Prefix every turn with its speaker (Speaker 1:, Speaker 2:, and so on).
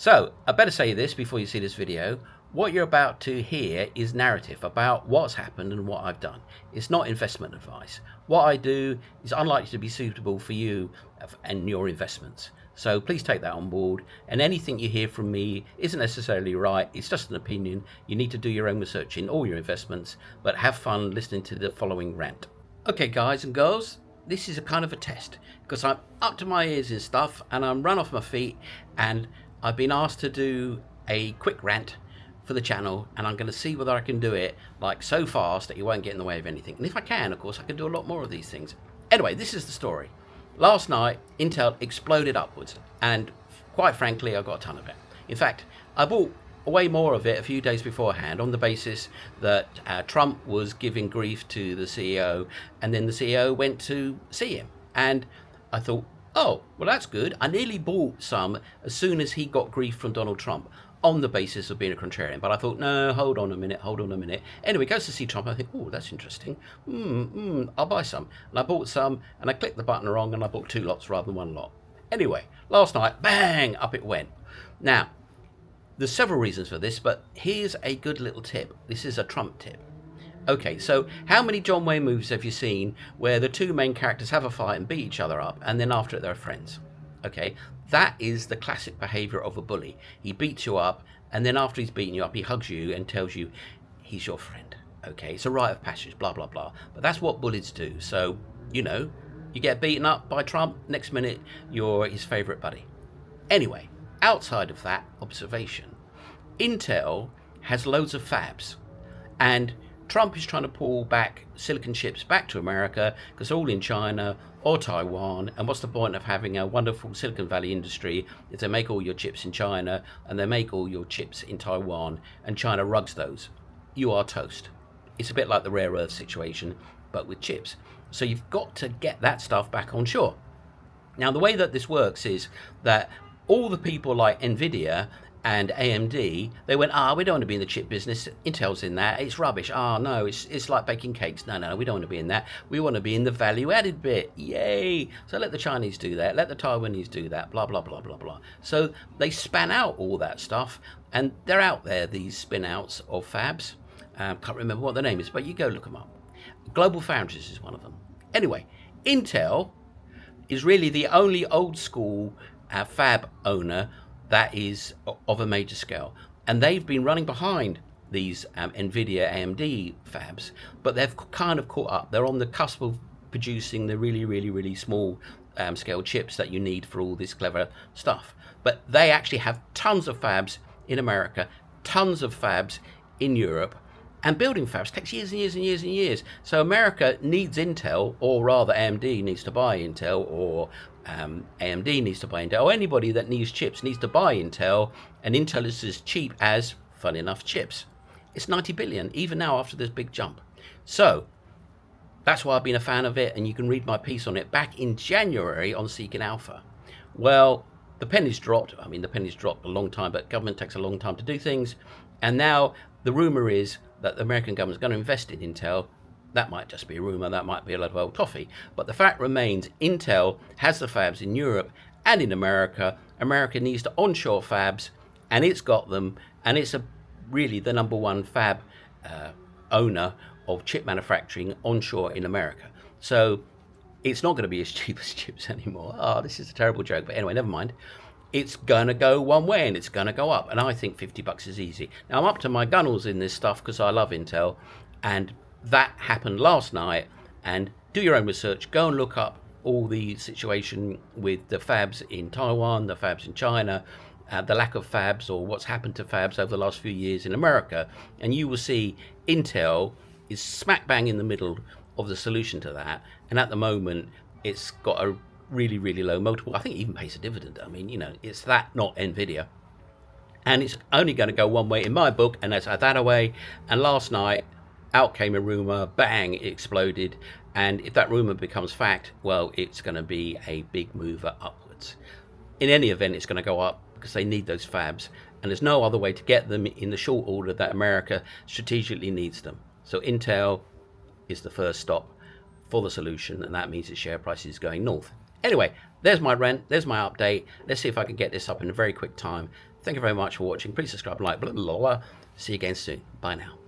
Speaker 1: So I better say this before you see this video. What you're about to hear is narrative about what's happened and what I've done. It's not investment advice. What I do is unlikely to be suitable for you and your investments. So please take that on board. And anything you hear from me isn't necessarily right. It's just an opinion. You need to do your own research in all your investments, but have fun listening to the following rant. Okay, guys and girls, this is a kind of a test because I'm up to my ears in stuff and I'm run off my feet, and I've been asked to do a quick rant for the channel, and I'm going to see whether I can do it like so fast that you won't get in the way of anything. And if I can, of course, I can do a lot more of these things. Anyway, this is the story. Last night, Intel exploded upwards, and quite frankly, I got a ton of it. In fact, I bought way more of it a few days beforehand on the basis that Trump was giving grief to the CEO, and then the CEO went to see him. And I thought, oh, well, that's good. I nearly bought some as soon as he got grief from Donald Trump on the basis of being a contrarian. But I thought, no, hold on a minute. Anyway, goes to see Trump. I think, oh, that's interesting. I'll buy some. And I bought some, and I clicked the button wrong, and I bought 2 lots rather than 1 lot. Anyway, last night, bang, up it went. Now, there's several reasons for this, but here's a good little tip. This is a Trump tip. Okay, so how many John Wayne movies have you seen where the 2 main characters have a fight and beat each other up, and then after it they're friends? Okay, that is the classic behavior of a bully. He beats you up, and then after he's beaten you up, he hugs you and tells you he's your friend. Okay, it's a rite of passage, blah, blah, blah. But that's what bullies do. So, you know, you get beaten up by Trump, next minute you're his favorite buddy. Anyway, outside of that observation, Intel has loads of fabs, and Trump is trying to pull back silicon chips back to America because they're all in China or Taiwan. And what's the point of having a wonderful Silicon Valley industry if they make all your chips in China and they make all your chips in Taiwan and China rugs those? You are toast. It's a bit like the rare earth situation, but with chips. So you've got to get that stuff back on shore. Now, the way that this works is that all the people like NVIDIA and AMD, they went, we don't want to be in the chip business. Intel's in that. It's rubbish. No, it's like baking cakes. No, we don't want to be in that. We want to be in the value-added bit. Yay! So let the Chinese do that. Let the Taiwanese do that. Blah, blah, blah, blah, blah. So they span out all that stuff, and they're out there, these spin-outs of fabs. Can't remember what the name is, but you go look them up. Global Foundries is one of them. Anyway, Intel is really the only old-school fab owner that is of a major scale, and they've been running behind these NVIDIA AMD fabs, but they've kind of caught up. They're on the cusp of producing the really small scale chips that you need for all this clever stuff. But they actually have tons of fabs in America, tons of fabs in Europe, and building fabs takes years and years and years and years. So America needs Intel, or rather AMD needs to buy Intel, or AMD needs to buy Intel, or anybody that needs chips needs to buy Intel, and Intel is as cheap as, fun enough, chips. It's 90 billion, even now after this big jump. So that's why I've been a fan of it, and you can read my piece on it back in January on Seeking Alpha. Well, the penny's dropped. I mean, the penny's dropped a long time, but government takes a long time to do things, and now the rumor is that the American government is going to invest in Intel. That might just be a rumor, that might be a lot of old toffee. But the fact remains, Intel has the fabs in Europe and in America. America needs to onshore fabs, and it's got them, and it's really the #1 fab owner of chip manufacturing onshore in America. So it's not going to be as cheap as chips anymore. This is a terrible joke, but anyway, never mind. It's going to go one way, and it's going to go up. And I think $50 is easy. Now, I'm up to my gunnels in this stuff because I love Intel, and that happened last night. And do your own research. Go and look up all the situation with the fabs in Taiwan, the fabs in China, the lack of fabs, or what's happened to fabs over the last few years in America. And you will see Intel is smack bang in the middle of the solution to that. And at the moment, it's got a really low multiple. I think it even pays a dividend. I mean, you know, it's that, not NVIDIA. And it's only going to go one way in my book, and that's that away. And last night, out came a rumor, bang, it exploded. And if that rumor becomes fact, well, it's going to be a big mover upwards. In any event, it's going to go up because they need those fabs. And there's no other way to get them in the short order that America strategically needs them. So Intel is the first stop for the solution, and that means its share price is going north. Anyway, there's my rant, there's my update. Let's see if I can get this up in a very quick time. Thank you very much for watching. Please subscribe and like. Blah, blah, blah. See you again soon. Bye now.